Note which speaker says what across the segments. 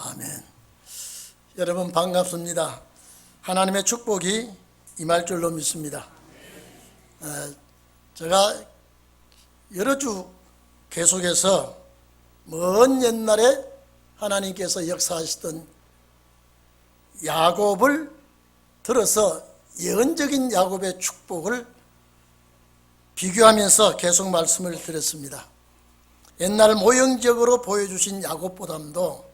Speaker 1: 아멘. 여러분 반갑습니다. 하나님의 축복이 임할 줄로 믿습니다. 제가 여러 주 계속해서 먼 옛날에 하나님께서 역사하시던 야곱을 들어서 예언적인 야곱의 축복을 비교하면서 계속 말씀을 드렸습니다. 옛날 모형적으로 보여주신 야곱보다도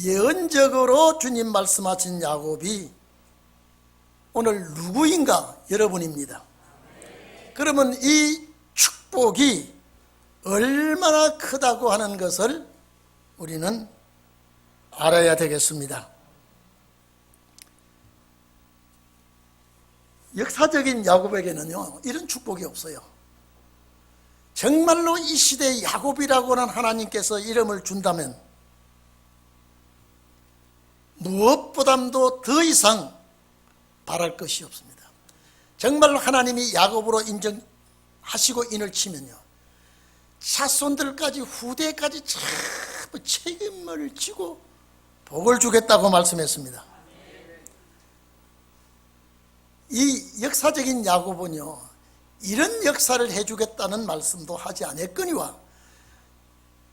Speaker 1: 예언적으로 주님 말씀하신 야곱이 오늘 누구인가? 여러분입니다. 그러면 이 축복이 얼마나 크다고 하는 것을 우리는 알아야 되겠습니다. 역사적인 야곱에게는요, 이런 축복이 없어요. 정말로 이 시대에 야곱이라고 하는 하나님께서 이름을 준다면 무엇보다도 더 이상 바랄 것이 없습니다. 정말로 하나님이 야곱으로 인정하시고 인을 치면요, 자손들까지 후대까지 전부 책임을 지고 복을 주겠다고 말씀했습니다. 이 역사적인 야곱은요, 이런 역사를 해주겠다는 말씀도 하지 않았거니와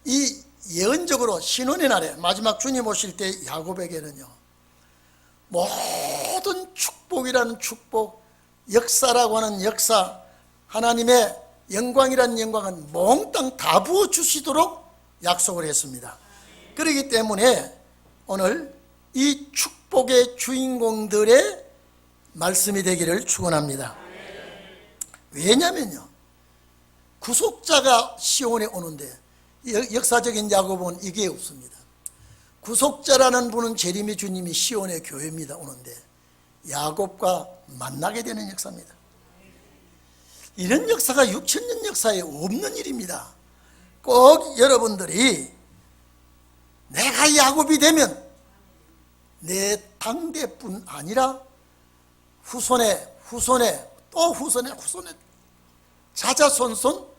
Speaker 1: 이 예언적으로 신혼의 날에 마지막 주님 오실 때 야곱에게는요, 모든 축복이라는 축복, 역사라고 하는 역사, 하나님의 영광이라는 영광은 몽땅 다 부어주시도록 약속을 했습니다. 그렇기 때문에 오늘 이 축복의 주인공들의 말씀이 되기를 축원합니다. 왜냐면요, 구속자가 시온에 오는데 역사적인 야곱은 이게 없습니다. 구속자라는 분은 재림의 주님이 시온의 교회입니다. 오는데 야곱과 만나게 되는 역사입니다. 이런 역사가 6,000년 역사에 없는 일입니다. 꼭 여러분들이 내가 야곱이 되면 내 당대뿐 아니라 후손에 또 후손에 자자손손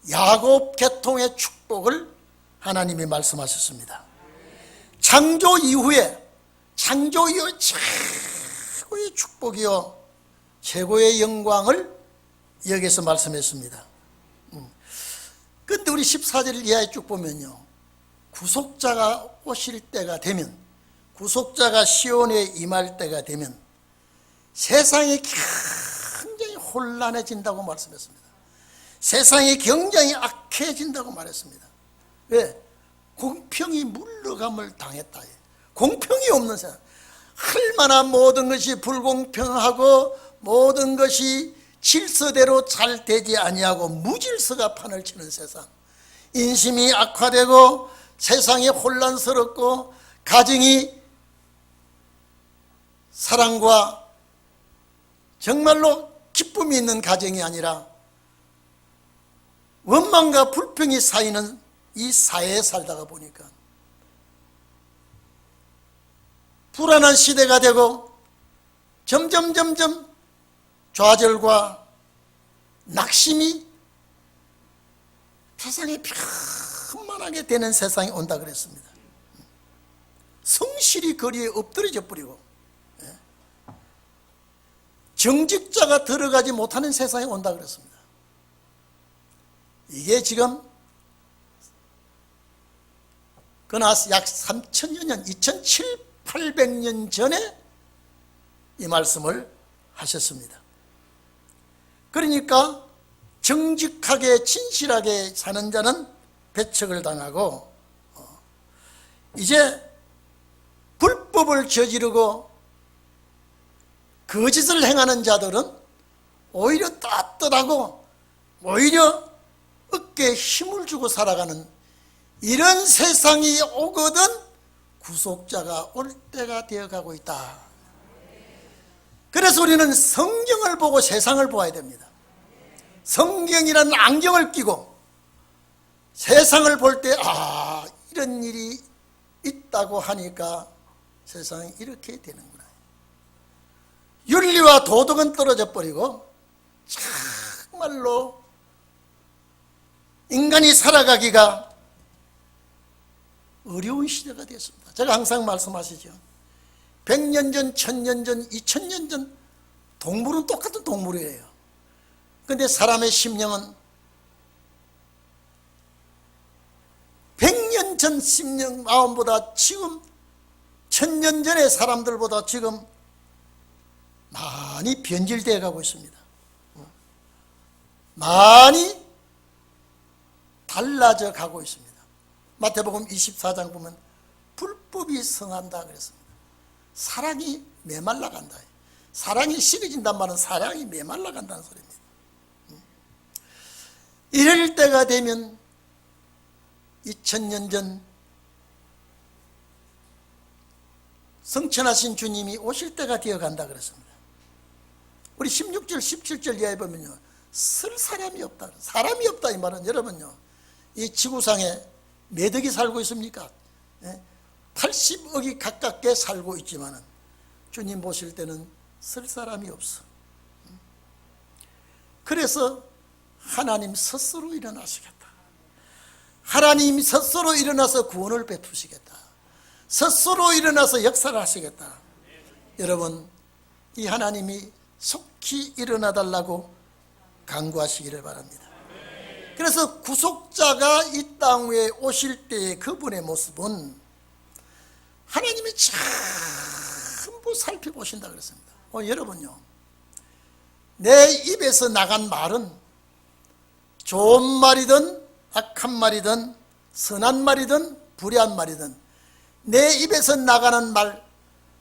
Speaker 1: 야곱 계통의 축복을 하나님이 말씀하셨습니다. 창조 이후에 최고의 축복이요 최고의 영광을 여기서 말씀했습니다. 그런데 우리 14절 이하에 쭉 보면요, 구속자가 오실 때가 되면, 구속자가 시온에 임할 때가 되면 세상이 굉장히 혼란해진다고 말씀했습니다. 세상이 굉장히 악해진다고 말했습니다. 왜? 공평이 물러감을 당했다. 공평이 없는 세상, 얼마나 모든 것이 불공평하고 모든 것이 질서대로 잘 되지 아니하고 무질서가 판을 치는 세상, 인심이 악화되고 세상이 혼란스럽고 가정이 사랑과 정말로 기쁨이 있는 가정이 아니라 원망과 불평이 쌓이는 이 사회에 살다가 보니까 불안한 시대가 되고 점점 좌절과 낙심이 세상에 편만하게 되는 세상이 온다 그랬습니다. 성실히 거리에 엎드려져 버리고 정직자가 들어가지 못하는 세상이 온다 그랬습니다. 이게 지금 그나 약 3,000여 년, 2,700~800년 전에 이 말씀을 하셨습니다. 그러니까 정직하게 진실하게 사는 자는 배척을 당하고 이제 불법을 저지르고 거짓을 행하는 자들은 오히려 떳떳하고 오히려 어깨에 힘을 주고 살아가는 이런 세상이 오거든 구속자가 올 때가 되어가고 있다. 그래서 우리는 성경을 보고 세상을 보아야 됩니다. 성경이라는 안경을 끼고 세상을 볼 때 이런 일이 있다고 하니까 세상이 이렇게 되는구나. 윤리와 도덕은 떨어져 버리고 정말로 인간이 살아가기가 어려운 시대가 되었습니다. 제가 항상 말씀하시죠. 100년 전, 1000년 전, 2000년 전 동물은 똑같은 동물이에요. 그런데 사람의 심령은 100년 전 심령 마음보다 지금 1000년 전의 사람들보다 지금 많이 변질되어 가고 있습니다. 많이 달라져 가고 있습니다. 마태복음 24장 보면 불법이 성한다 그랬습니다. 사랑이 메말라 간다. 사랑이 식어진단 말은 사랑이 메말라 간다는 소리입니다. 이럴 때가 되면 2000년 전 성천하신 주님이 오실 때가 되어간다 그랬습니다. 우리 16절 17절 이하에 보면요, 쓸 사람이 없다, 사람이 없다 이 말은 여러분요, 이 지구상에 몇 억이 살고 있습니까? 80억이 가깝게 살고 있지만은 주님 보실 때는 쓸 사람이 없어. 그래서 하나님 스스로 일어나시겠다. 하나님 스스로 일어나서 구원을 베푸시겠다. 스스로 일어나서 역사를 하시겠다. 여러분, 이 하나님이 속히 일어나달라고 간구하시기를 바랍니다. 그래서 구속자가 이 땅 위에 오실 때의 그분의 모습은 하나님이 전부 살펴보신다 그랬습니다. 여러분요, 내 입에서 나간 말은 좋은 말이든 악한 말이든 선한 말이든 불의한 말이든 내 입에서 나가는 말,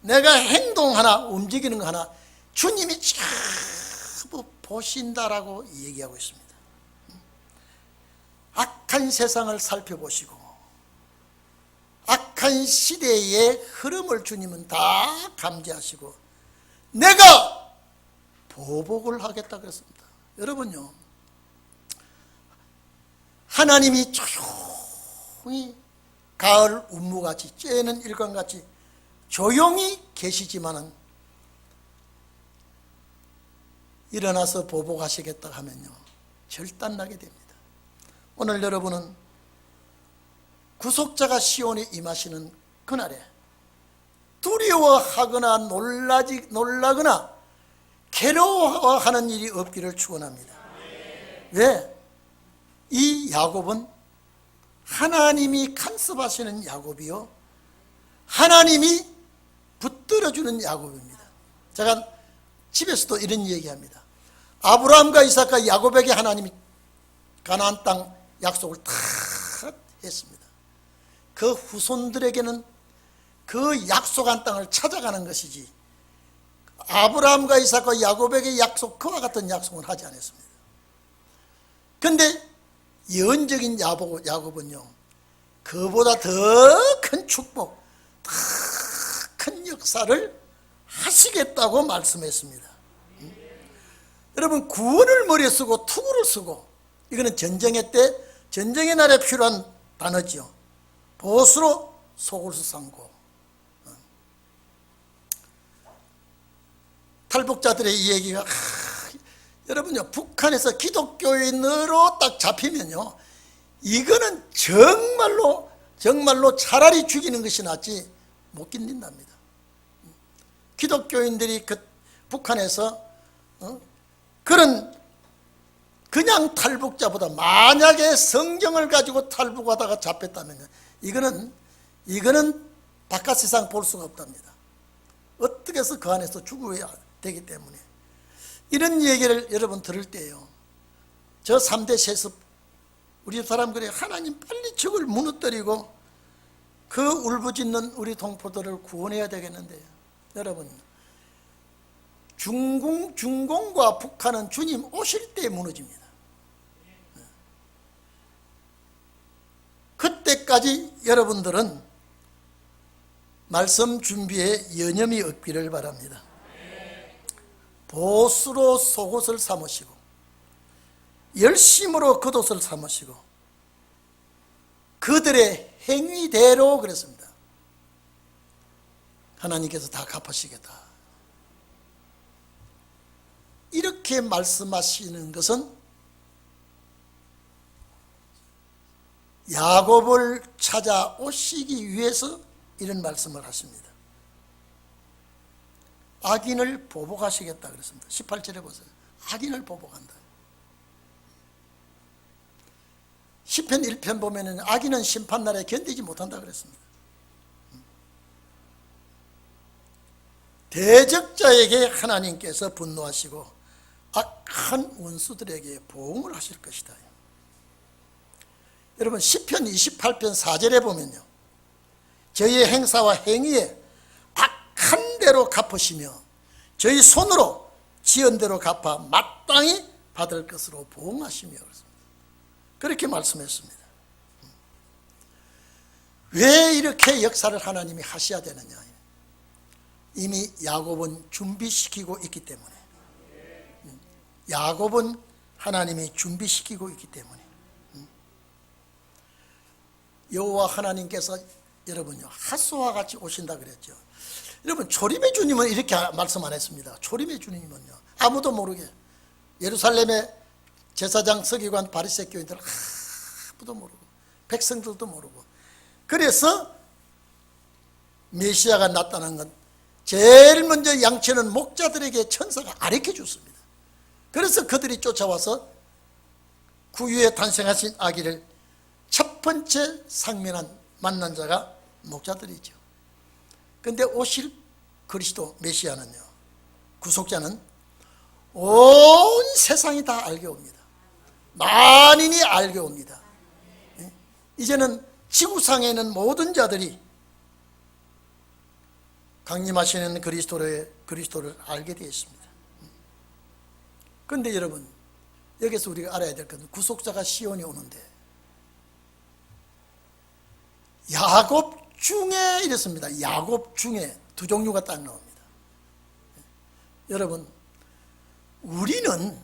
Speaker 1: 내가 행동하나 움직이는 거 하나 주님이 전부 보신다라고 얘기하고 있습니다. 악한 세상을 살펴보시고 악한 시대의 흐름을 주님은 다 감지하시고 내가 보복을 하겠다 그랬습니다. 여러분요, 하나님이 조용히 가을 운무같이 쬐는 일광같이 조용히 계시지만은 일어나서 보복하시겠다 하면요, 절단나게 됩니다. 오늘 여러분은 구속자가 시온에 임하시는 그날에 두려워하거나 놀라거나 괴로워하는 일이 없기를 축원합니다. 왜? 이 야곱은 하나님이 간섭하시는 야곱이요, 하나님이 붙들어주는 야곱입니다. 제가 집에서도 이런 얘기합니다. 아브라함과 이삭과 야곱에게 하나님이 가나안 땅 약속을 다 했습니다. 그 후손들에게는 그 약속한 땅을 찾아가는 것이지 아브라함과 이삭과 야곱에게 약속, 그와 같은 약속은 하지 않았습니다. 그런데 예언적인 야곱은요, 그보다 더 큰 축복, 더 큰 역사를 하시겠다고 말씀했습니다. 여러분, 구원을 머리에 쓰고 투구를 쓰고, 이거는 전쟁의 때, 전쟁의 날에 필요한 단어지요. 보수로 속을 삼고. 탈북자들의 이 얘기가 여러분요, 북한에서 기독교인으로 딱 잡히면요, 이거는 정말로 차라리 죽이는 것이 낫지 못 견딘답니다. 기독교인들이 그 북한에서 그냥 탈북자보다 만약에 성경을 가지고 탈북하다가 잡혔다면 이거는 바깥 세상 볼 수가 없답니다. 어떻게 해서 그 안에서 죽어야 되기 때문에. 이런 얘기를 여러분 들을 때요, 저 3대 세습, 우리 사람 그래, 하나님 빨리 적을 무너뜨리고 그 울부짖는 우리 동포들을 구원해야 되겠는데요. 여러분, 중공과 북한은 주님 오실 때 무너집니다. 그때까지 여러분들은 말씀 준비에 여념이 없기를 바랍니다. 보수로 속옷을 삼으시고 열심으로 겉옷을 삼으시고 그들의 행위대로 그랬습니다. 하나님께서 다 갚으시겠다. 이렇게 말씀하시는 것은 야곱을 찾아오시기 위해서 이런 말씀을 하십니다. 악인을 보복하시겠다 그랬습니다. 18절에 보세요. 악인을 보복한다. 시편 1편 보면은 악인은 심판날에 견디지 못한다 그랬습니다. 대적자에게 하나님께서 분노하시고 악한 원수들에게 보응을 하실 것이다. 여러분 시편 28편 4절에 보면요, 저희의 행사와 행위에 악한 대로 갚으시며 저희 손으로 지은 대로 갚아 마땅히 받을 것으로 보응하시며 그렇게 말씀했습니다. 왜 이렇게 역사를 하나님이 하셔야 되느냐? 이미 야곱은 준비시키고 있기 때문에, 야곱은 하나님이 준비시키고 있기 때문에, 여호와 하나님께서 여러분요 핫소와 같이 오신다 그랬죠. 여러분 초림의 주님은 이렇게 말씀 안 했습니다. 초림의 주님은요 아무도 모르게 예루살렘의 제사장, 서기관, 바리새교인들 아무도 모르고 백성들도 모르고, 그래서 메시아가 나타난 건 제일 먼저 양치는 목자들에게 천사가 가르쳐 줬습니다. 그래서 그들이 쫓아와서 구유에 탄생하신 아기를 첫 번째 상면한 만난 자가 목자들이죠. 그런데 오실 그리스도 메시아는요, 구속자는 온 세상이 다 알게 옵니다. 만인이 알게 옵니다. 이제는 지구상에 있는 모든 자들이 강림하시는 그리스도를 알게 되어 있습니다. 그런데 여러분 여기서 우리가 알아야 될 것은 구속자가 시온에 오는데 야곱 중에 이랬습니다. 야곱 중에 두 종류가 딱 나옵니다. 여러분 우리는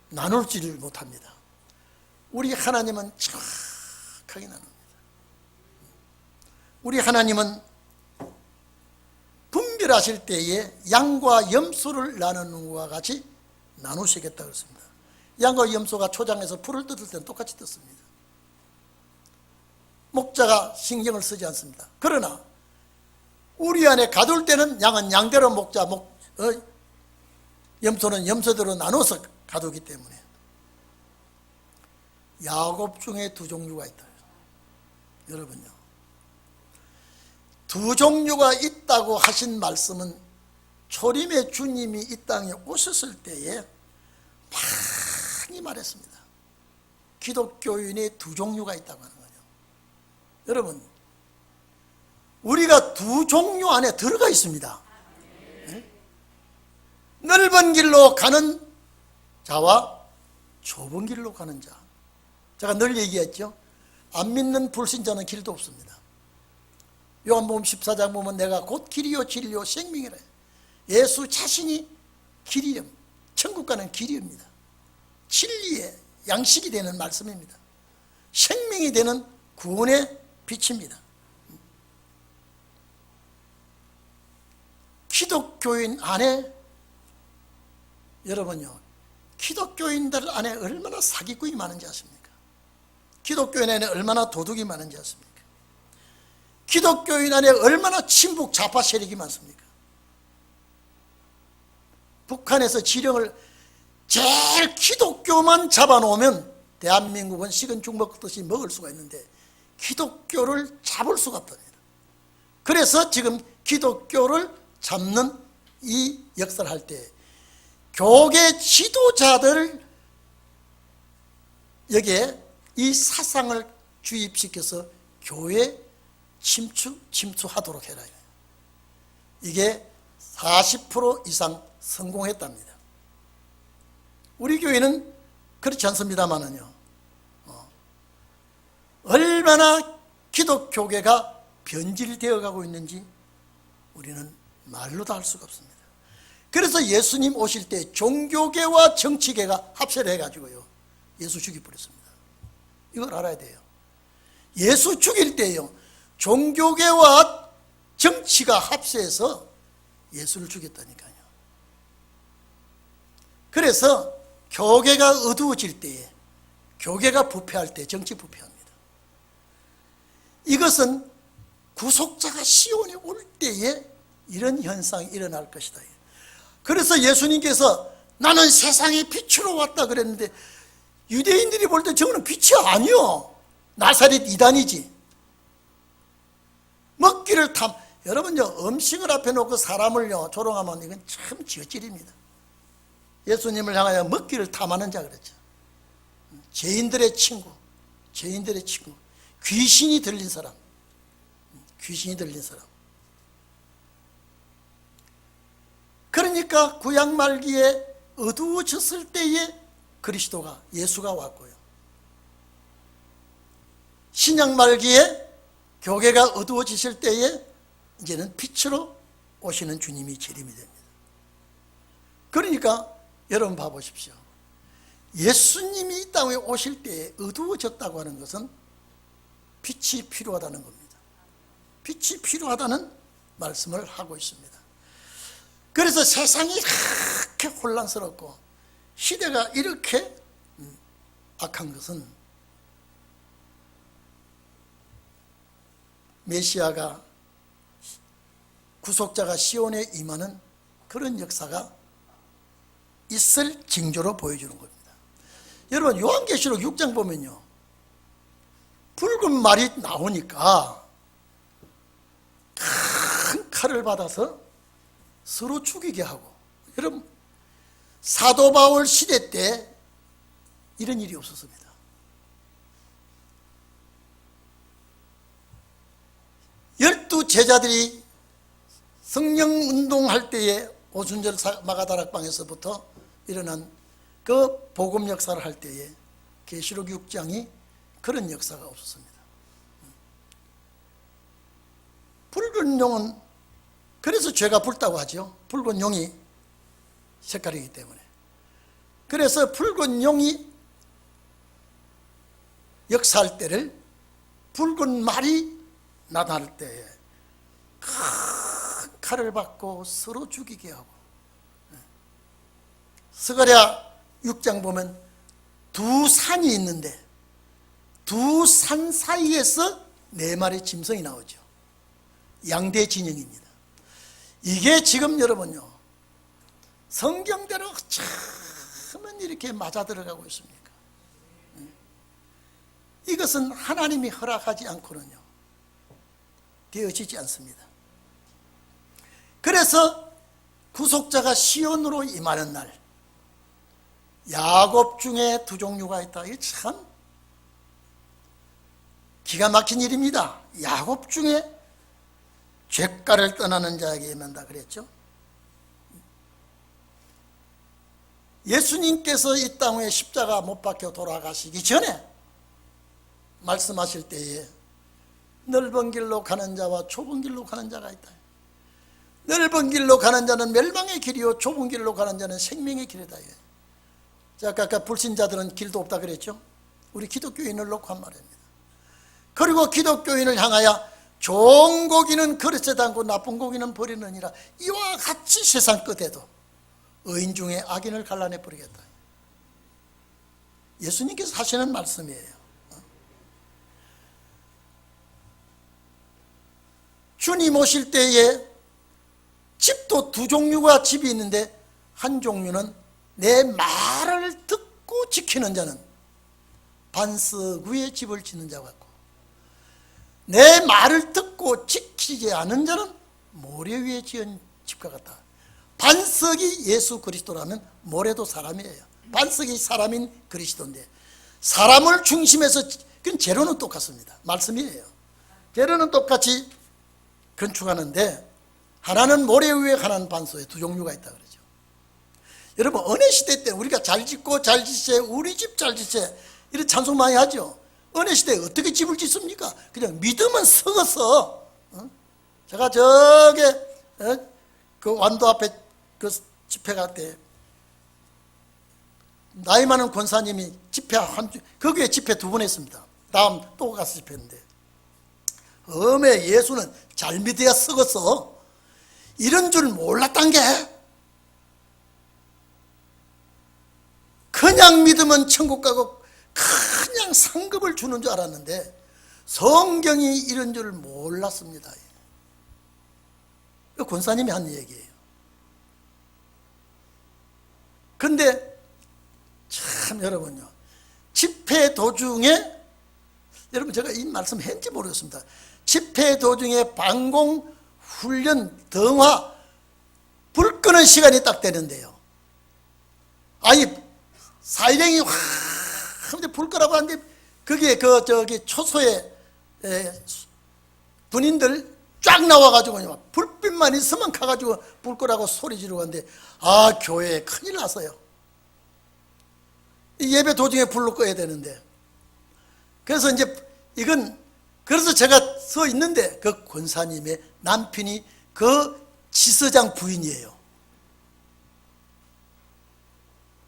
Speaker 1: 나눌지를 못합니다. 우리 하나님은 정확하게 나눕니다. 우리 하나님은 분별하실 때에 양과 염소를 나누는 것과 같이 나누시겠다 그랬습니다. 양과 염소가 초장에서 풀을 뜯을 때는 똑같이 뜯습니다. 목자가 신경을 쓰지 않습니다. 그러나 우리 안에 가둘 때는 양은 양대로 목자, 염소는 염소대로 나눠서 가두기 때문에 야곱 중에 두 종류가 있다. 여러분요, 두 종류가 있다고 하신 말씀은 초림의 주님이 이 땅에 오셨을 때에 많이 말했습니다. 기독교인의 두 종류가 있다고 하는 거죠. 여러분 우리가 두 종류 안에 들어가 있습니다. 네? 넓은 길로 가는 자와 좁은 길로 가는 자. 제가 늘 얘기했죠. 안 믿는 불신자는 길도 없습니다. 요한복음 14장 보면 내가 곧 길이요 진리요 생명이라. 예수 자신이 길이요, 천국 가는 길입니다. 진리의 양식이 되는 말씀입니다. 생명이 되는 구원의 빛입니다. 기독교인 안에 여러분요, 기독교인들 안에 얼마나 사기꾼이 많은지 아십니까? 기독교인 안에 얼마나 도둑이 많은지 아십니까? 기독교인 안에 얼마나 친북 좌파 세력이 많습니까? 북한에서 지령을 제일 기독교만 잡아놓으면 대한민국은 식은 죽 먹듯이 먹을 수가 있는데 기독교를 잡을 수가 없답니다. 그래서 지금 기독교를 잡는 이 역사를 할 때 교계 지도자들 여기에 이 사상을 주입시켜서 교회 침투하도록 해라. 이게 40% 이상 성공했답니다. 우리 교회는 그렇지 않습니다만은요, 얼마나 기독교계가 변질되어 가고 있는지 우리는 말로도 할 수가 없습니다. 그래서 예수님 오실 때 종교계와 정치계가 합세를 해가지고요 예수 죽여버렸습니다. 이걸 알아야 돼요. 예수 죽일 때요 종교계와 정치가 합세해서 예수를 죽였다니까요. 그래서 교계가 어두워질 때에 교계가 부패할 때 정치 부패합니다. 이것은 구속자가 시온에 올 때에 이런 현상이 일어날 것이다. 그래서 예수님께서 나는 세상의 빛으로 왔다 그랬는데 유대인들이 볼 때 저거는 빛이 아니요, 나사렛 이단이지. 먹기를 여러분요, 음식을 앞에 놓고 사람을요 조롱하면 이건 참 지어질입니다. 예수님을 향하여 먹기를 탐하는 자 그랬죠. 죄인들의 친구, 죄인들의 친구, 귀신이 들린 사람, 귀신이 들린 사람. 그러니까 구약 말기에 어두워졌을 때에 그리스도가, 예수가 왔고요, 신약 말기에 교계가 어두워지실 때에 이제는 빛으로 오시는 주님이 재림이 됩니다. 그러니까 여러분 봐보십시오. 예수님이 이 땅에 오실 때에 어두워졌다고 하는 것은 빛이 필요하다는 겁니다. 빛이 필요하다는 말씀을 하고 있습니다. 그래서 세상이 이렇게 혼란스럽고 시대가 이렇게 악한 것은 메시아가, 구속자가 시온에 임하는 그런 역사가 있을 징조로 보여주는 겁니다. 여러분 요한계시록 6장 보면요, 붉은 말이 나오니까 큰 칼을 받아서 서로 죽이게 하고, 여러분 사도 바울 시대 때 이런 일이 없었습니다. 열두 제자들이 성령 운동할 때에 오순절 마가다락방에서부터 일어난 그 복음 역사를 할 때에 계시록 6장이 그런 역사가 없었습니다. 붉은 용은, 그래서 죄가 붉다고 하죠. 붉은 용이 색깔이기 때문에. 그래서 붉은 용이 역사할 때를 붉은 말이 나타날 때에 큰 칼을 받고 서로 죽이게 하고, 스가랴 6장 보면 두 산이 있는데 두 산 사이에서 네 마리 짐승이 나오죠. 양대 진영입니다. 이게 지금 여러분요, 성경대로 참은 이렇게 맞아 들어가고 있습니까? 이것은 하나님이 허락하지 않고는요 되어지지 않습니다. 그래서 구속자가 시온으로 임하는 날, 야곱 중에 두 종류가 있다. 이게 참 기가 막힌 일입니다. 야곱 중에 죄가를 떠나는 자에게 임한다 그랬죠. 예수님께서 이 땅에 십자가 못 박혀 돌아가시기 전에 말씀하실 때에 넓은 길로 가는 자와 좁은 길로 가는 자가 있다. 넓은 길로 가는 자는 멸망의 길이요 좁은 길로 가는 자는 생명의 길이다. 자, 아까 불신자들은 길도 없다 그랬죠. 우리 기독교인을 놓고 한 말입니다. 그리고 기독교인을 향하여 좋은 고기는 그릇에 담고 나쁜 고기는 버리느니라. 이와 같이 세상 끝에도 의인 중에 악인을 갈라내 버리겠다. 예수님께서 하시는 말씀이에요. 주님 오실 때에 집도 두 종류가 집이 있는데, 한 종류는 내 말을 듣고 지키는 자는 반석 위에 집을 짓는 자 같고, 내 말을 듣고 지키지 않은 자는 모래 위에 지은 집과 같다. 반석이 예수 그리스도라면 모래도 사람이에요. 반석이 사람인 그리스도인데, 사람을 중심에서, 그건 재료는 똑같습니다. 말씀이에요. 재료는 똑같이 건축하는데 하나는 모래 위에, 하나는 반석에 두 종류가 있다 그러죠. 여러분 은혜 시대 때 우리가 잘 짓고 잘 짓세, 우리 집 잘 짓세, 이런 찬송 많이 하죠. 은혜 시대에 어떻게 집을 짓습니까? 그냥 믿음은 썩어서. 제가 저게 그 완도 앞에 그 집회 갈 때 나이 많은 권사님이 집회 거기에 집회 두 번 했습니다. 다음 또 가서 집회했는데, 어메 예수는 잘 믿어야 썩었어. 이런 줄 몰랐단 게, 그냥 믿으면 천국 가고 그냥 상급을 주는 줄 알았는데 성경이 이런 줄 몰랐습니다. 이거 권사님이 한 얘기예요. 근데 참 여러분요, 집회 도중에, 여러분 제가 이 말씀 했는지 모르겠습니다. 집회 도중에 방공, 훈련, 등화, 불 끄는 시간이 딱 되는데요, 아니 사일행이 확 하는데 불 끄라고 하는데 그게 저기 초소에 군인들 쫙 나와가지고 불빛만 있으면 가가지고 불 끄라고 소리 지르고 하는데, 아, 교회에 큰일 났어요. 예배 도중에 불로 꺼야 되는데. 그래서 이제 이건, 그래서 제가 서 있는데 그 권사님의 남편이 그 지서장 부인이에요.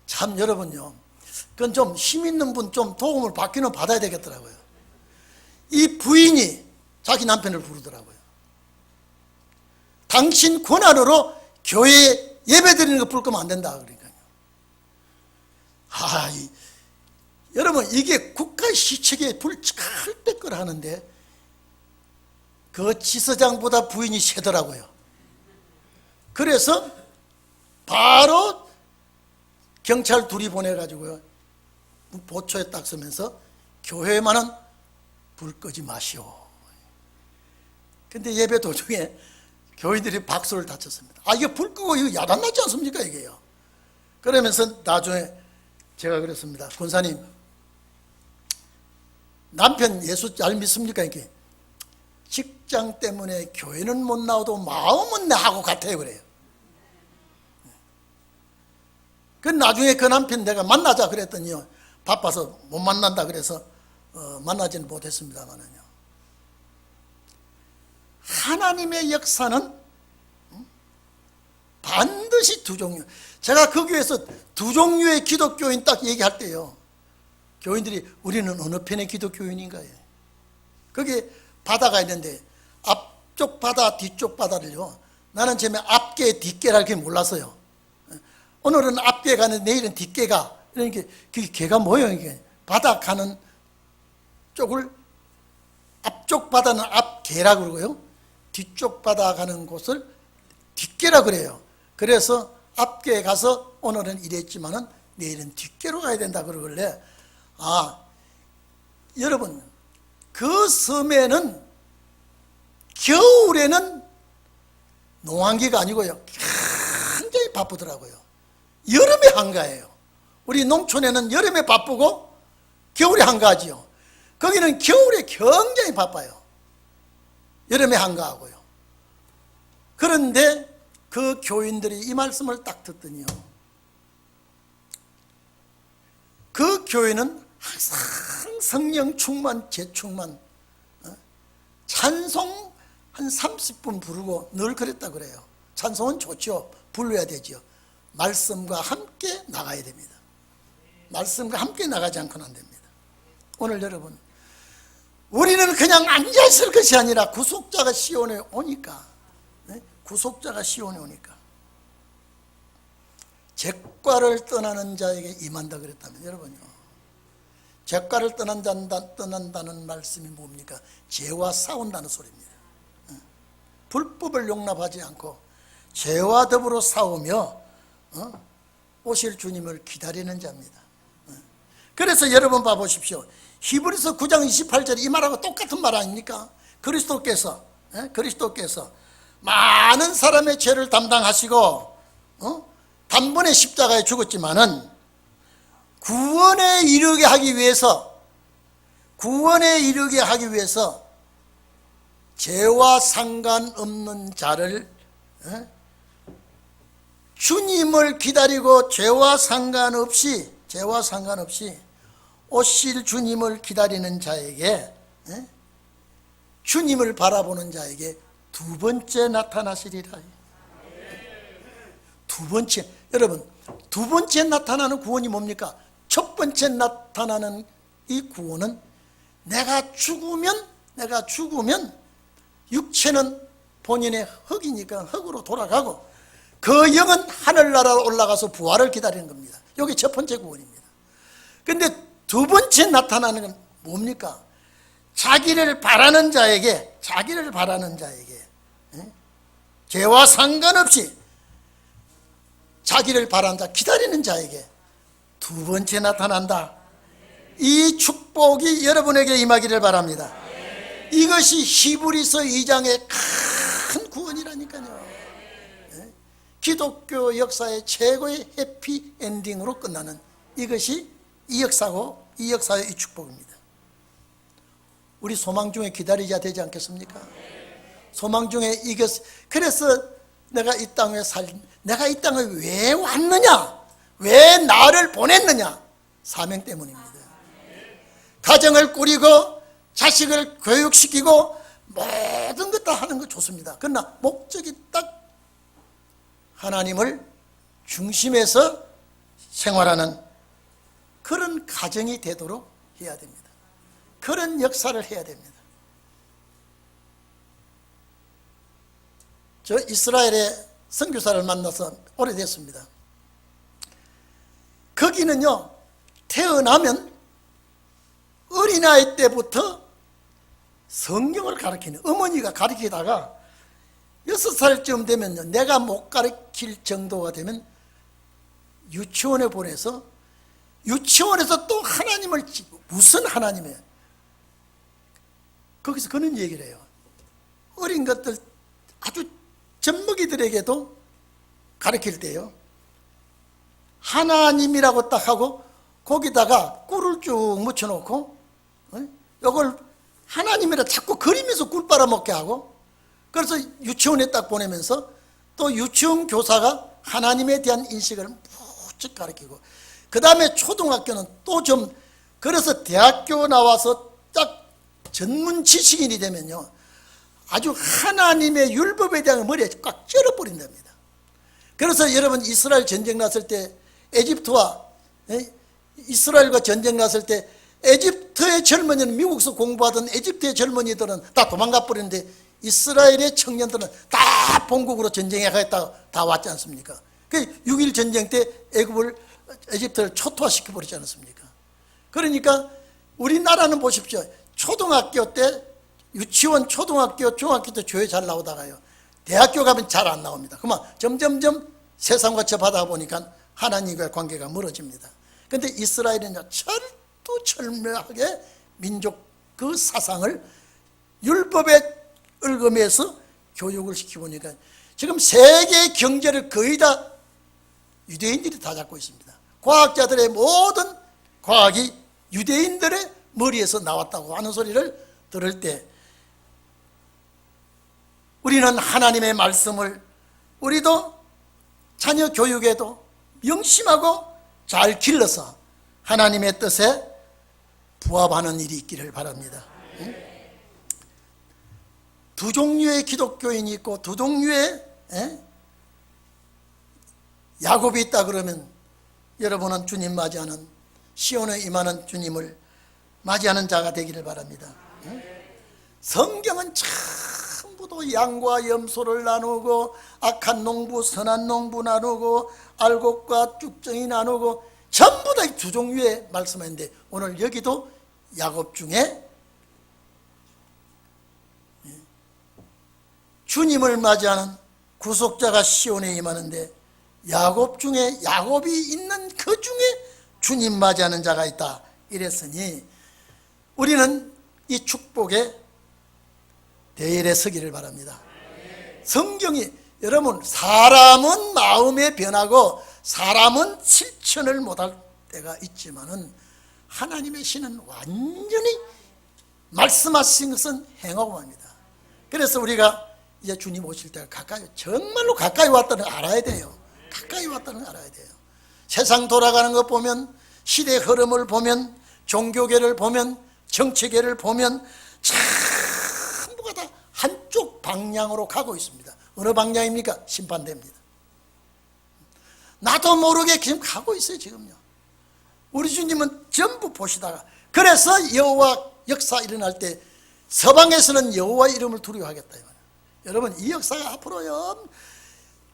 Speaker 1: 참 여러분요, 그건 좀 힘 있는 분 좀 도움을 받기는 받아야 되겠더라고요. 이 부인이 자기 남편을 부르더라고요. 당신 권한으로 교회에 예배 드리는 거 불 끄면 안 된다. 그러니까요. 여러분, 이게 국가 시책에 불 절대 끄라 하는데 그 지서장보다 부인이 세더라고요. 그래서 바로 경찰 둘이 보내가지고요, 보초에 딱 서면서 교회만은 불 끄지 마시오. 근데 예배 도중에 교인들이 박수를 다 쳤습니다. 아, 이게 불 끄고 이거 야단 나지 않습니까, 이게요? 그러면서 나중에 제가 그랬습니다. 권사님, 남편 예수 잘 믿습니까? 이렇게 직장 때문에 교회는 못 나와도 마음은 나하고 같아요. 그래요. 그 나중에 그 남편 내가 만나자 그랬더니요, 바빠서 못 만난다 그래서 만나지는 못했습니다만은요, 하나님의 역사는 반드시 두 종류. 제가 그 교회에서 두 종류의 기독교인 딱 얘기할 때요, 교인들이 우리는 어느 편의 기독교인인가요? 거기에 바다가 있는데 앞쪽 바다 뒤쪽 바다를요, 나는 처음에 앞계 뒷계를 게 몰랐어요. 오늘은 앞계 가는 내일은 뒷계가, 그러니까 그게 개가 뭐예요? 이게 바다 가는 쪽을 앞쪽 바다는 앞계라 그러고요, 뒤쪽 바다 가는 곳을 뒷계라 그래요. 그래서 앞계에 가서 오늘은 이랬지만은 내일은 뒷계로 가야 된다 그러길래, 아, 여러분, 그 섬에는 겨울에는 농한기가 아니고요, 굉장히 바쁘더라고요. 여름에 한가해요. 우리 농촌에는 여름에 바쁘고 겨울에 한가하지요. 거기는 겨울에 굉장히 바빠요. 여름에 한가하고요. 그런데 그 교인들이 이 말씀을 딱 듣더니요, 그 교회는 항상 성령 충만, 재충만, 찬송 한 30분 부르고 늘 그랬다 그래요. 찬송은 좋죠. 불러야 되죠. 말씀과 함께 나가야 됩니다. 말씀과 함께 나가지 않고는 안 됩니다. 오늘 여러분, 우리는 그냥 앉아있을 것이 아니라 구속자가 시온에 오니까, 구속자가 시온에 오니까 죄과를 떠나는 자에게 임한다 그랬다면, 여러분요, 죄과를 떠난다는 말씀이 뭡니까? 죄와 싸운다는 소리입니다. 불법을 용납하지 않고 죄와 더불어 싸우며 오실 주님을 기다리는 자입니다. 그래서 여러분 봐보십시오. 히브리서 9장 28절 이 말하고 똑같은 말 아닙니까? 그리스도께서 많은 사람의 죄를 담당하시고 단번에 십자가에 죽었지만은 구원에 이르게 하기 위해서 죄와 상관없는 자를, 주님을 기다리고 죄와 상관없이 오실 주님을 기다리는 자에게, 주님을 바라보는 자에게 두 번째 나타나시리라. 두 번째, 여러분, 두 번째 나타나는 구원이 뭡니까? 첫 번째 나타나는 이 구원은 내가 죽으면 육체는 본인의 흙이니까 흙으로 돌아가고 그 영은 하늘나라로 올라가서 부활을 기다리는 겁니다. 이게 첫 번째 구원입니다. 근데 두 번째 나타나는 건 뭡니까? 자기를 바라는 자에게, 죄와 상관없이 자기를 바라는 자, 기다리는 자에게 두 번째 나타난다. 이 축복이 여러분에게 임하기를 바랍니다. 이것이 히브리서 2장의 큰 구원이라니까요. 기독교 역사의 최고의 해피 엔딩으로 끝나는 이것이 이 역사고, 이 역사의 이 축복입니다. 우리 소망 중에 기다리자 되지 않겠습니까? 소망 중에 이것. 그래서 내가 이 땅에 내가 이 땅에 왜 왔느냐, 왜 나를 보냈느냐? 사명 때문입니다. 가정을 꾸리고 자식을 교육시키고 모든 것 다 하는 거 좋습니다. 그러나 목적이 딱 하나님을 중심에서 생활하는 그런 가정이 되도록 해야 됩니다. 그런 역사를 해야 됩니다. 저 이스라엘의 선교사를 만나서 오래됐습니다. 거기는요, 태어나면 어린아이 때부터 성경을 가르치는, 어머니가 가르치다가 6살쯤 되면요, 내가 못 가르칠 정도가 되면 유치원에 보내서, 유치원에서 또 하나님을, 무슨 하나님이에요? 거기서 그런 얘기를 해요. 어린 것들, 아주 젖먹이들에게도 가르칠 때요, 하나님이라고 딱 하고 거기다가 꿀을 쭉 묻혀놓고 이걸 하나님이라 자꾸 그리면서 꿀 빨아먹게 하고, 그래서 유치원에 딱 보내면서 또 유치원 교사가 하나님에 대한 인식을 무척 가르치고, 그 다음에 초등학교는 또 좀, 그래서 대학교 나와서 딱 전문 지식인이 되면요, 아주 하나님의 율법에 대한 머리에 꽉 쩔어버린답니다. 그래서 여러분, 이스라엘 전쟁 났을 때 에집트와 이스라엘과 전쟁 났을 때 에집트의 젊은이는, 미국에서 공부하던 에집트의 젊은이들은 다 도망가 버리는데 이스라엘의 청년들은 다 본국으로 전쟁에 가겠다고 다 왔지 않습니까? 그 6.1 전쟁 때 에집트를 초토화시켜 버리지 않았습니까? 그러니까 우리나라는 보십시오. 초등학교 때, 유치원, 초등학교, 중학교 때 교회 잘 나오다가요, 대학교 가면 잘 안 나옵니다. 그러면 점점점 세상과 접하다 보니까 하나님과의 관계가 멀어집니다. 그런데 이스라엘은 철두철미하게 민족 그 사상을 율법에 얽으면서 교육을 시키보니까 지금 세계 경제를 거의 다 유대인들이 다 잡고 있습니다. 과학자들의 모든 과학이 유대인들의 머리에서 나왔다고 하는 소리를 들을 때, 우리는 하나님의 말씀을 우리도 자녀 교육에도 명심하고 잘 길러서 하나님의 뜻에 부합하는 일이 있기를 바랍니다. 두 종류의 기독교인이 있고 두 종류의 야곱이 있다 그러면, 여러분은 주님 맞이하는, 시온에 임하는 주님을 맞이하는 자가 되기를 바랍니다. 성경은 전부도 양과 염소를 나누고, 악한 농부 선한 농부 나누고, 알곡과 쭉정이 나누고, 전부 다 두 종류의 말씀인데, 오늘 여기도 야곱 중에 주님을 맞이하는 구속자가 시온에 임하는데, 야곱 중에, 야곱이 있는 그 중에 주님 맞이하는 자가 있다 이랬으니, 우리는 이 축복의 대열에 서기를 바랍니다. 성경이, 여러분, 사람은 마음에 변하고 사람은 실천을 못할 때가 있지만은 하나님의 신은 완전히 말씀하신 것은 행하고 맙니다. 그래서 우리가 이제 주님 오실 때가 가까이, 정말로 가까이 왔다는 걸 알아야 돼요. 가까이 왔다는 걸 알아야 돼요. 세상 돌아가는 것 보면, 시대 흐름을 보면, 종교계를 보면, 정치계를 보면 전부가 다 한쪽 방향으로 가고 있습니다. 어느 방향입니까? 심판대입니다. 나도 모르게 지금 가고 있어요. 지금요. 우리 주님은 전부 보시다가, 그래서 여호와 역사 일어날 때 서방에서는 여호와 이름을 두려워하겠다. 여러분, 이 역사가 앞으로요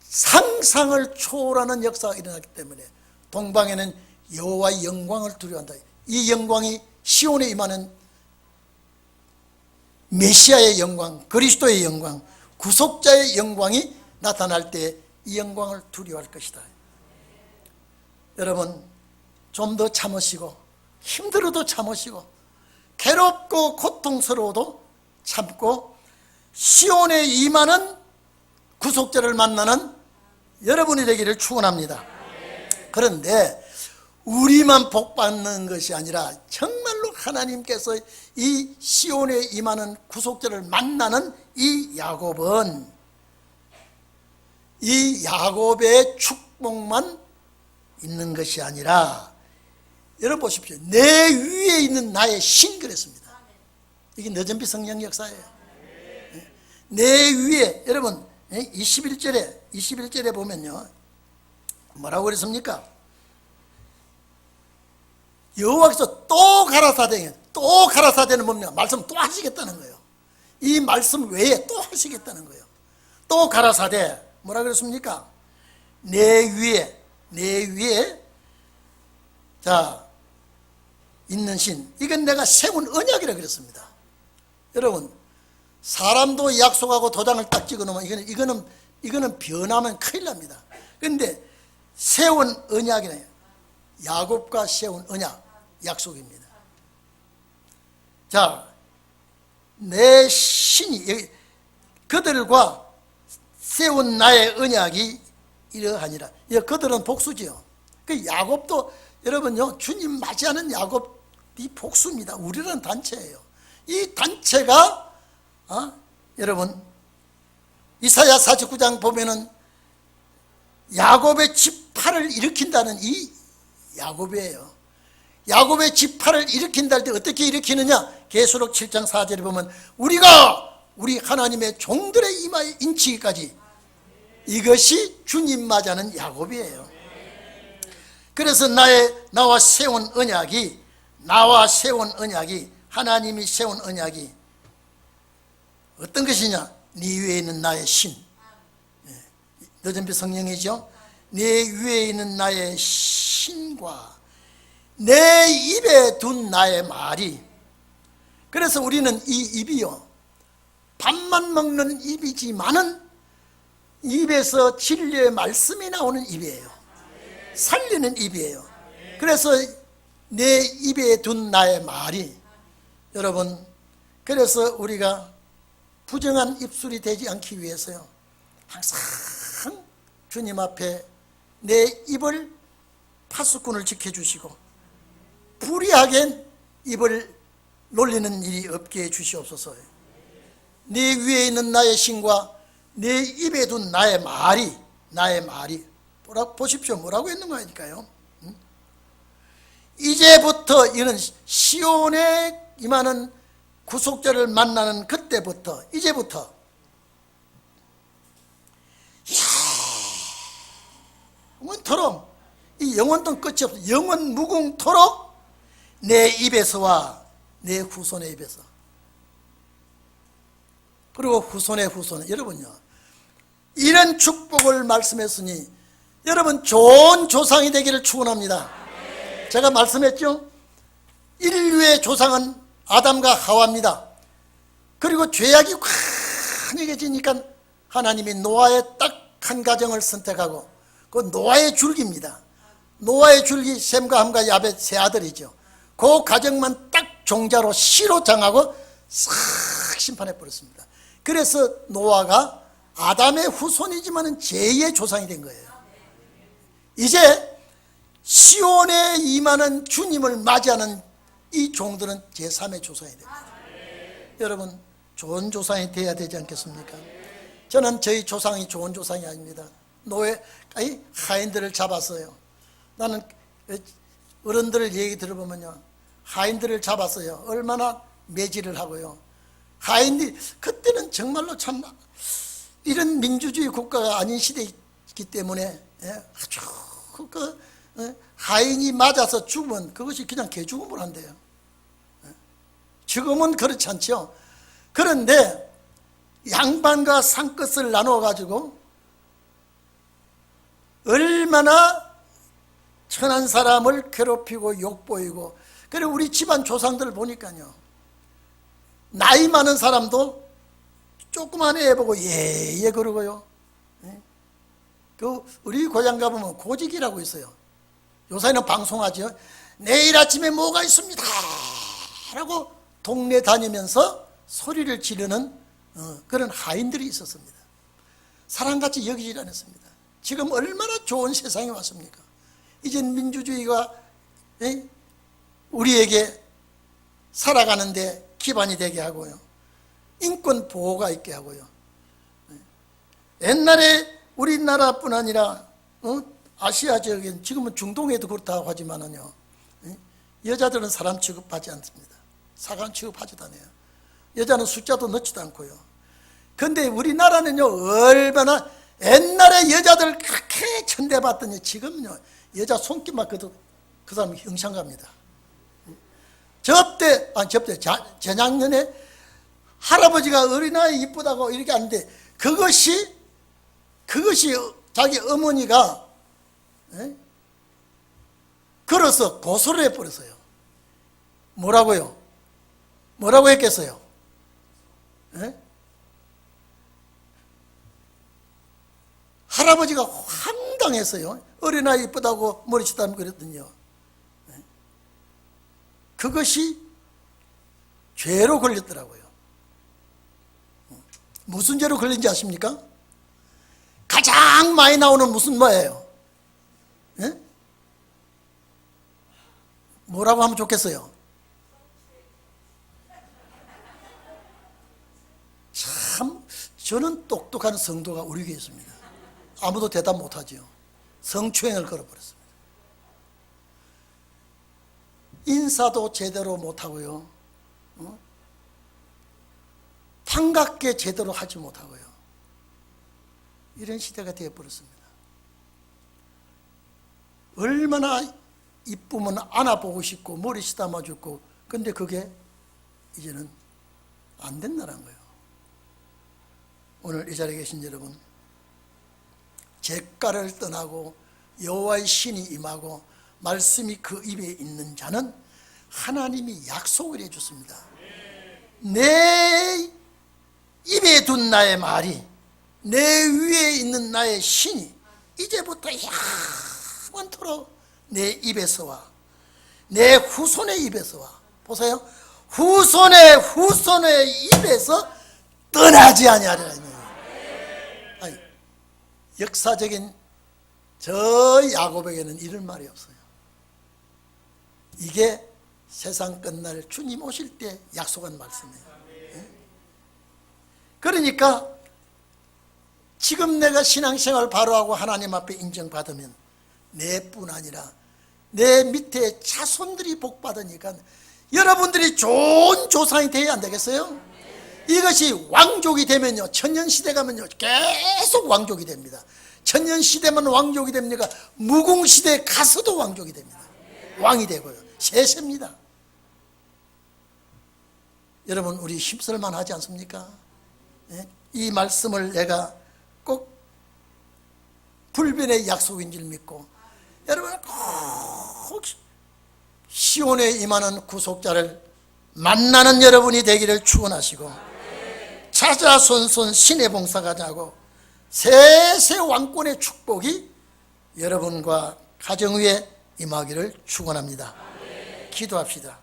Speaker 1: 상상을 초월하는 역사가 일어나기 때문에 동방에는 여호와의 영광을 두려워한다. 이 영광이 시온에 임하는 메시아의 영광, 그리스도의 영광, 구속자의 영광이 나타날 때 이 영광을 두려워할 것이다. 여러분, 좀 더 참으시고, 힘들어도 참으시고, 괴롭고 고통스러워도 참고 시온에 임하는 구속자를 만나는 여러분이 되기를 축원합니다. 그런데 우리만 복받는 것이 아니라 정말로 하나님께서 이 시온에 임하는 구속자를 만나는 이 야곱은 이 야곱의 축복만 있는 것이 아니라, 여러분 보십시오. 내 위에 있는 나의 신, 그랬습니다. 이게 너전비 성령 역사예요. 내 위에, 여러분 21절에 보면요, 뭐라고 그랬습니까? 여호와께서 또 가라사대, 또 가라사대는 뭡니까? 말씀 또 하시겠다는 거예요. 이 말씀 외에 또 하시겠다는 거예요. 또 가라사대, 뭐라 그랬습니까? 내 위에 자 있는 신, 이건 내가 세운 언약이라 그랬습니다. 여러분, 사람도 약속하고 도장을 딱 찍어 놓으면 이거는 변하면 큰일 납니다. 그런데 세운 언약이네. 야곱과 세운 언약, 약속입니다. 자, 내 신이, 그들과 세운 나의 언약이 이러하니라. 그들은 복수지요. 그 야곱도, 여러분요, 주님 맞이하는 야곱이 복수입니다. 우리는 단체예요. 이 단체가 여러분 이사야 49장 보면은 야곱의 지파를 일으킨다는 이 야곱이에요. 야곱의 지파를 일으킨다 할 때 어떻게 일으키느냐? 계시록 7장 4절에 보면 우리 하나님의 종들의 이마에 인치기까지, 이것이 주님 맞이하는 야곱이에요. 그래서 나와 세운 언약이, 하나님이 세운 언약이 어떤 것이냐? 네 위에 있는 나의 신, 너전비 성령이죠. 내 위에 있는 나의 신과 내 입에 둔 나의 말이. 그래서 우리는 이 입이요, 밥만 먹는 입이지만은 입에서 진리의 말씀이 나오는 입이에요. 살리는 입이에요. 그래서 내 입에 둔 나의 말이, 여러분, 그래서 우리가 부정한 입술이 되지 않기 위해서요, 항상 주님 앞에 내 입을, 파수꾼을 지켜주시고 불의하게 입을 놀리는 일이 없게 해주시옵소서. 네 위에 있는 나의 신과 내 입에 둔 나의 말이 보십시오. 뭐라고 했는 거니까요. 이제부터, 이는 시온에 임하는 구속자를 만나는 그때부터, 이제부터 영원토록, 이 영원도 끝이 없어. 영원 무궁토록 내 입에서와 내 후손의 입에서, 그리고 후손의 후손, 여러분요, 이런 축복을 말씀했으니 여러분 좋은 조상이 되기를 축원합니다. 제가 말씀했죠? 인류의 조상은 아담과 하와입니다. 그리고 죄악이 환해지니까 하나님이 노아의 딱 한 가정을 선택하고, 그 노아의 줄기입니다. 노아의 줄기, 셈과 함과 야벳 세 아들이죠. 그 가정만 딱 종자로 씨로 정하고 싹 심판해 버렸습니다. 그래서 노아가 아담의 후손이지만 제2의 조상이 된 거예요. 이제 시온에 임하는 주님을 맞이하는 이 종들은 제3의 조상이 됩니다. 여러분, 좋은 조상이 돼야 되지 않겠습니까? 저는 저희 조상이 좋은 조상이 아닙니다. 하인들을 잡았어요. 나는 어른들 얘기 들어보면요, 하인들을 잡았어요. 얼마나 매질을 하고요. 하인들이, 그때는 정말로 참 이런 민주주의 국가가 아닌 시대이기 때문에 아주 하인이 맞아서 죽으면 그것이 그냥 개죽음을 한대요. 지금은 그렇지 않죠. 그런데 양반과 상끝을 나누어 가지고 얼마나 천한 사람을 괴롭히고 욕보이고, 그래 우리 집안 조상들 보니까요, 나이 많은 사람도 조그만 애 보고 예예 그러고요. 그 우리 고향 가보면 고직이라고 있어요. 요새는 방송하죠. 내일 아침에 뭐가 있습니다 라고 동네 다니면서 소리를 지르는 그런 하인들이 있었습니다. 사람같이 여기질 않았습니다. 지금 얼마나 좋은 세상에 왔습니까? 이젠 민주주의가 우리에게 살아가는데 기반이 되게 하고요, 인권 보호가 있게 하고요. 옛날에 우리나라뿐 아니라 아시아 지역엔, 지금은 중동에도 그렇다고 하지만은요, 여자들은 사람 취급하지 않습니다. 사람 취급하지도 않아요. 여자는 숫자도 넣지도 않고요. 근데 우리나라는요, 얼마나 옛날에 여자들 그렇게 천대받더니 지금요, 여자 손길만 그도 그 사람 형상갑니다. 재작년에 할아버지가 어린아이 이쁘다고 이렇게 하는데, 그것이 자기 어머니가 걸어서 고소를 해버렸어요. 뭐라고요? 뭐라고 했겠어요? 할아버지가 황당했어요. 어린아이 이쁘다고 머리치다면 그랬더니요, 그것이 죄로 걸렸더라고요. 무슨 죄로 걸린지 아십니까? 가장 많이 나오는 무슨 뭐예요? 뭐라고 하면 좋겠어요? 참 저는 똑똑한 성도가 우리 교회에 있습니다. 아무도 대답 못하죠. 성추행을 걸어버렸습니다. 인사도 제대로 못하고요, 반갑게 제대로 하지 못하고요, 이런 시대가 되어버렸습니다. 얼마나 이쁘면 안아보고 싶고 머리 쓰다마 죽고, 근데 그게 이제는 안 된다는 거예요. 오늘 이 자리에 계신 여러분, 잿가를 떠나고 여호와의 신이 임하고 말씀이 그 입에 있는 자는 하나님이 약속을 해줬습니다. 내 입에 둔 나의 말이, 내 위에 있는 나의 신이 이제부터 영원토록 내 입에서와 내 후손의 입에서와, 보세요, 후손의 입에서 떠나지 아니하리라. 아니, 역사적인 저 야곱에게는 이런 말이 없어요. 이게 세상 끝날 주님 오실 때 약속한 말씀이에요. 그러니까 지금 내가 신앙생활 바로 하고 하나님 앞에 인정받으면 내뿐 아니라 내 밑에 자손들이 복받으니까 여러분들이 좋은 조상이 되어야 안 되겠어요? 이것이 왕족이 되면요, 천년시대 가면요 계속 왕족이 됩니다. 천년시대만 왕족이 됩니까? 무궁시대 가서도 왕족이 됩니다. 왕이 되고요, 세세입니다. 여러분, 우리 힘쓸만 하지 않습니까? 이 말씀을 내가 꼭 불변의 약속인 줄 믿고, 여러분 꼭 시온에 임하는 구속자를 만나는 여러분이 되기를 축원하시고, 자자손손 신의 봉사가 자고 세세 왕권의 축복이 여러분과 가정 위에 임하기를 축원합니다. 기도합시다.